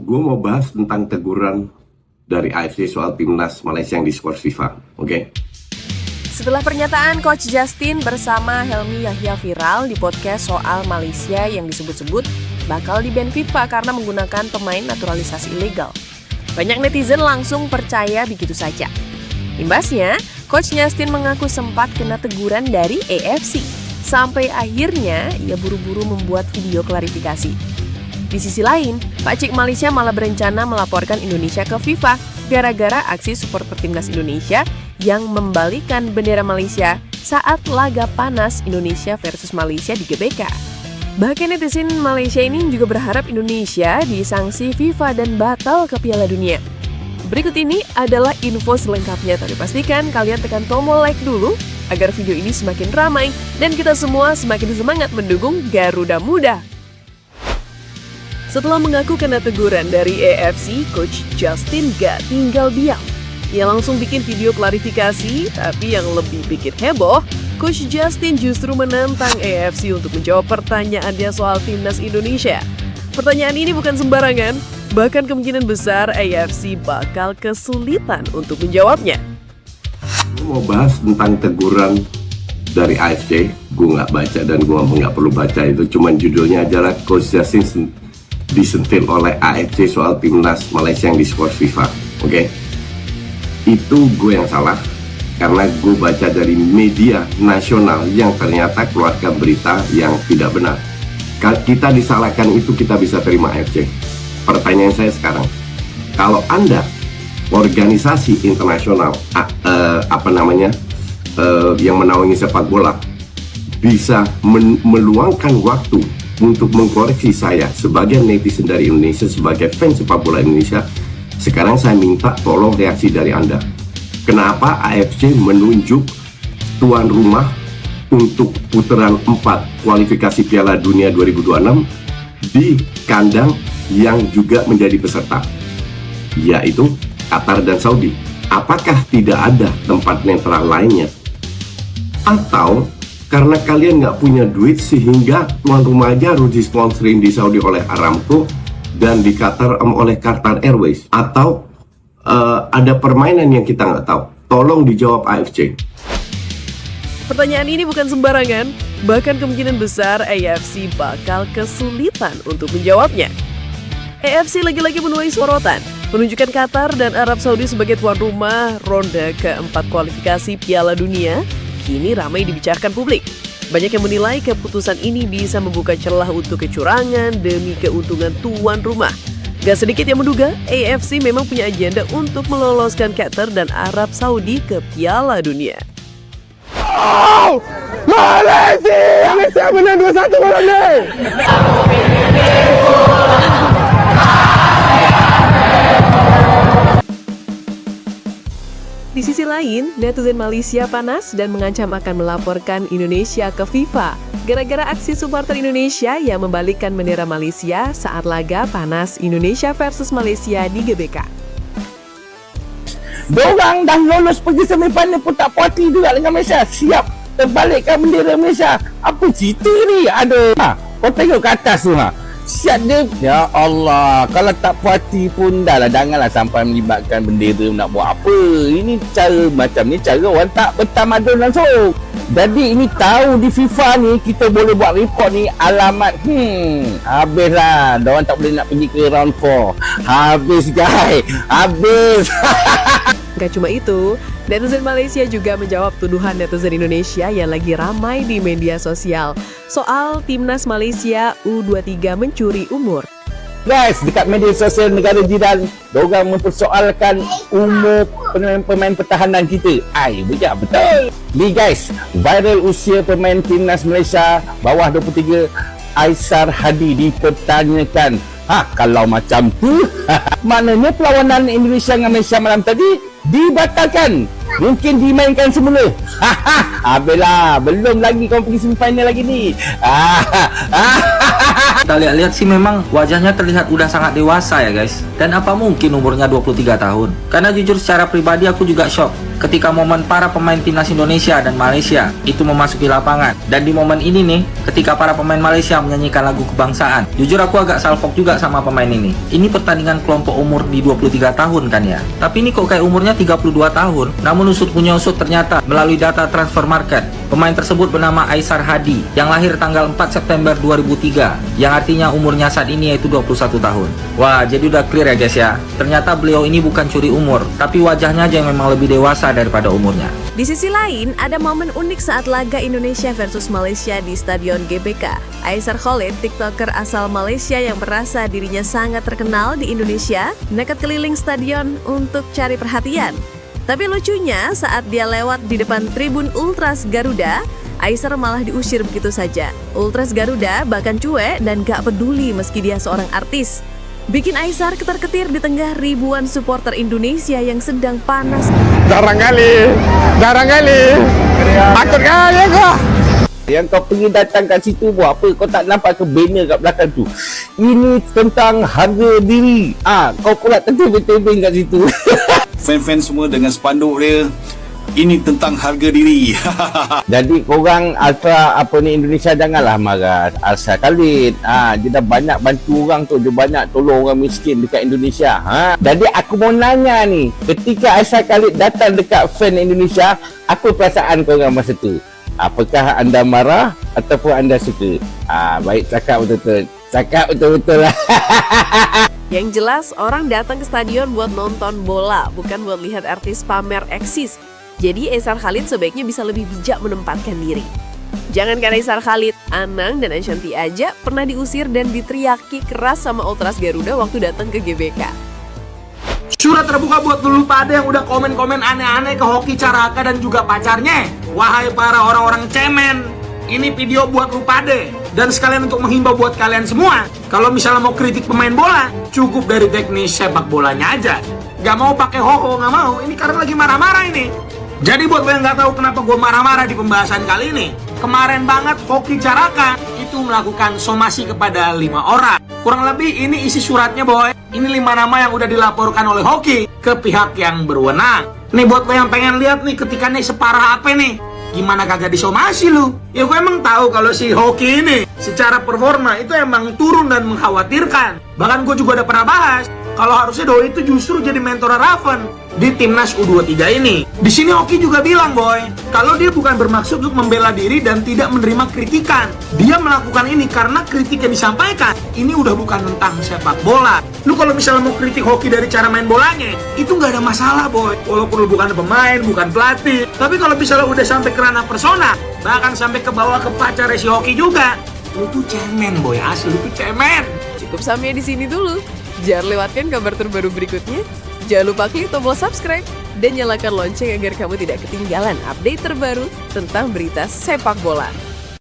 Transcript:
Gue mau bahas tentang teguran dari AFC soal timnas Malaysia yang diskors FIFA, oke? Setelah pernyataan Coach Justin bersama Helmi Yahya viral di podcast soal Malaysia yang disebut-sebut bakal di-ban FIFA karena menggunakan pemain naturalisasi ilegal, banyak netizen langsung percaya begitu saja. Imbasnya, Coach Justin mengaku sempat kena teguran dari AFC. Sampai akhirnya ia buru-buru membuat video klarifikasi. Di sisi lain, Pak Cik Malaysia malah berencana melaporkan Indonesia ke FIFA gara-gara aksi supporter timnas Indonesia yang membalikan bendera Malaysia saat laga panas Indonesia versus Malaysia di GBK. Bahkan netizen Malaysia ini juga berharap Indonesia disanksi FIFA dan batal ke Piala Dunia. Berikut ini adalah info selengkapnya, tapi pastikan kalian tekan tombol like dulu agar video ini semakin ramai dan kita semua semakin semangat mendukung Garuda Muda. Setelah mengaku kena teguran dari AFC, Coach Justin gak tinggal diam. Ia langsung bikin video klarifikasi, tapi yang lebih bikin heboh, Coach Justin justru menantang AFC untuk menjawab pertanyaannya soal timnas Indonesia. Pertanyaan ini bukan sembarangan, bahkan kemungkinan besar AFC bakal kesulitan untuk menjawabnya. Gue mau bahas tentang teguran dari AFC. Gue nggak baca dan gue nggak perlu baca itu, cuman judulnya adalah Coach Justin disentil oleh AFC soal timnas Malaysia yang diskors FIFA, oke? Itu gue yang salah karena gue baca dari media nasional yang ternyata keluarkan berita yang tidak benar. Kita disalahkan itu kita bisa terima AFC. Pertanyaan saya sekarang, kalau Anda organisasi internasional yang menaungi sepak bola bisa meluangkan waktu untuk mengkoreksi saya sebagai netizen dari Indonesia, sebagai fans sepak bola Indonesia, sekarang saya minta tolong reaksi dari Anda. Kenapa AFC menunjuk tuan rumah untuk putaran 4 kualifikasi Piala Dunia 2026 di kandang yang juga menjadi peserta, yaitu Qatar dan Saudi? Apakah tidak ada tempat netral lainnya? Atau karena kalian nggak punya duit sehingga tuan rumah aja harus disponsorin di Saudi oleh Aramco dan di Qatar oleh Qatar Airways? Atau ada permainan yang kita nggak tahu? Tolong dijawab AFC. Pertanyaan ini bukan sembarangan, bahkan kemungkinan besar AFC bakal kesulitan untuk menjawabnya. AFC lagi-lagi menuai sorotan. Penunjukan Qatar dan Arab Saudi sebagai tuan rumah ronde keempat kualifikasi Piala Dunia kini ramai dibicarakan publik. Banyak yang menilai keputusan ini bisa membuka celah untuk kecurangan demi keuntungan tuan rumah. Gak sedikit yang menduga AFC memang punya agenda untuk meloloskan Qatar dan Arab Saudi ke Piala Dunia. Oh! Malaysia! Malaysia menang 2-1 malam ni! Di sisi lain, netizen Malaysia panas dan mengancam akan melaporkan Indonesia ke FIFA gara-gara aksi supporter Indonesia yang membalikkan bendera Malaysia saat laga panas Indonesia versus Malaysia di GBK. Diorang dah lolos pergi semifinal pun tak puas hati juga dengan Malaysia. Siap terbalikkan bendera Malaysia. Apa cerita ni? Aduh. Kau tengok ke atas tu siap dia. Ya Allah, kalau tak puas hati pun dah lah, janganlah sampai melibatkan bendera nak buat apa. Ini cara macam ni, cara orang tak bertamadun langsung. Jadi ini tahu di FIFA ni kita boleh buat report ni alamat. Habislah. Diorang tak boleh nak pergi ke round 4. Habis guys. Habis. Gak cuma itu, netizen Malaysia juga menjawab tuduhan netizen Indonesia yang lagi ramai di media sosial soal timnas Malaysia U23 mencuri umur. Guys, dekat media sosial negara jiran, diorang mempersoalkan umur pemain pertahanan kita. Bijak betul. Ni guys, viral usia pemain timnas Malaysia bawah 23 Aisar Hadi dipertanyakan. Kalau macam tu, maknanya perlawanan Indonesia dengan Malaysia malam tadi dibatalkan. Mungkin dimainkan semula. Habislah. Belum lagi kau pergi semifinal lagi ni. Kita lihat-lihat sih memang wajahnya terlihat udah sangat dewasa ya guys. Dan apa mungkin umurnya 23 tahun? Karena jujur secara pribadi aku juga shock ketika momen para pemain timnas Indonesia dan Malaysia itu memasuki lapangan. Dan di momen ini nih, ketika para pemain Malaysia menyanyikan lagu kebangsaan, jujur aku agak salfok juga sama pemain ini. Ini pertandingan kelompok umur di 23 tahun kan ya, tapi ini kok kayak umurnya 32 tahun. Namun usut punya usut, ternyata melalui data transfer market, pemain tersebut bernama Aisar Hadi yang lahir tanggal 4 September 2003, yang artinya umurnya saat ini yaitu 21 tahun. Wah, jadi udah clear ya guys ya. Ternyata beliau ini bukan curi umur, tapi wajahnya aja yang memang lebih dewasa daripada umurnya. Di sisi lain, ada momen unik saat laga Indonesia versus Malaysia di Stadion GBK. Aisar Khalid, tiktoker asal Malaysia yang merasa dirinya sangat terkenal di Indonesia, nekat keliling stadion untuk cari perhatian. Tapi lucunya, saat dia lewat di depan tribun Ultras Garuda, Aisar malah diusir begitu saja. Ultras Garuda bahkan cuek dan gak peduli meski dia seorang artis. Bikin Aisar ketar-ketir di tengah ribuan supporter Indonesia yang sedang panas. Jarang kali. Takut kali kau. Yang kau pergi datang kat situ buat apa? Kau tak nampak ke banner kat belakang tu? Ini tentang harga diri. Kau pula tertebing-tebing kat situ. Fan-fan semua dengan spanduk dia, ini tentang harga diri. Jadi korang Ultra Indonesia janganlah marah Aisar Khalid. Dia dah banyak bantu orang tu, dia banyak tolong orang miskin dekat Indonesia. Jadi aku mau nanya ni, ketika Aisar Khalid datang dekat fan Indonesia, apa perasaan korang masa tu? Apakah anda marah ataupun anda suka? Baik, cakap betul-betul. Cakap betul-betul lah. Yang jelas, orang datang ke stadion buat nonton bola, bukan buat lihat artis pamer eksis. Jadi Aisar Khalid sebaiknya bisa lebih bijak menempatkan diri. Jangankan Aisar Khalid, Anang dan Ashanti aja pernah diusir dan diteriaki keras sama Ultras Garuda waktu datang ke GBK. Surat terbuka buat dulu pada yang udah komen-komen aneh-aneh ke Hoki Caraka dan juga pacarnya. Wahai para orang-orang cemen, ini video buat lu pade. Dan sekalian untuk menghimbau buat kalian semua, kalau misalnya mau kritik pemain bola, cukup dari teknis sepak bolanya aja. Gak mau pakai ho-ho, gak mau. Ini karena lagi marah-marah ini. Jadi buat lo yang gak tahu kenapa gue marah-marah di pembahasan kali ini, kemarin banget Hoki Caraka itu melakukan somasi kepada 5 orang. Kurang lebih ini isi suratnya boy. Ini 5 nama yang udah dilaporkan oleh Hoki ke pihak yang berwenang. Nih buat lo yang pengen lihat nih ketikannya separah apa nih, gimana kagak disomasi lu? Ya gue emang tahu kalau si Hoki ini secara performa itu emang turun dan mengkhawatirkan. Bahkan gue juga udah pernah bahas kalau harusnya Doi itu justru jadi mentor Raven di timnas U23 ini. Di sini Hoki juga bilang boy, kalau dia bukan bermaksud untuk membela diri dan tidak menerima kritikan. Dia melakukan ini karena kritik yang disampaikan ini udah bukan tentang sepak bola. Lu kalau misalnya mau kritik Hoki dari cara main bolanya, itu nggak ada masalah boy. Walaupun lu bukan pemain, bukan pelatih. Tapi kalau misalnya udah sampai ke ranah persona, bahkan sampai ke bawah ke pacar si Hoki juga, lu tuh cemen boy, asli lu tuh cemen. Cukup sampai di sini dulu. Jangan lewatkan kabar terbaru berikutnya. Jangan lupa klik tombol subscribe dan nyalakan lonceng agar kamu tidak ketinggalan update terbaru tentang berita sepak bola.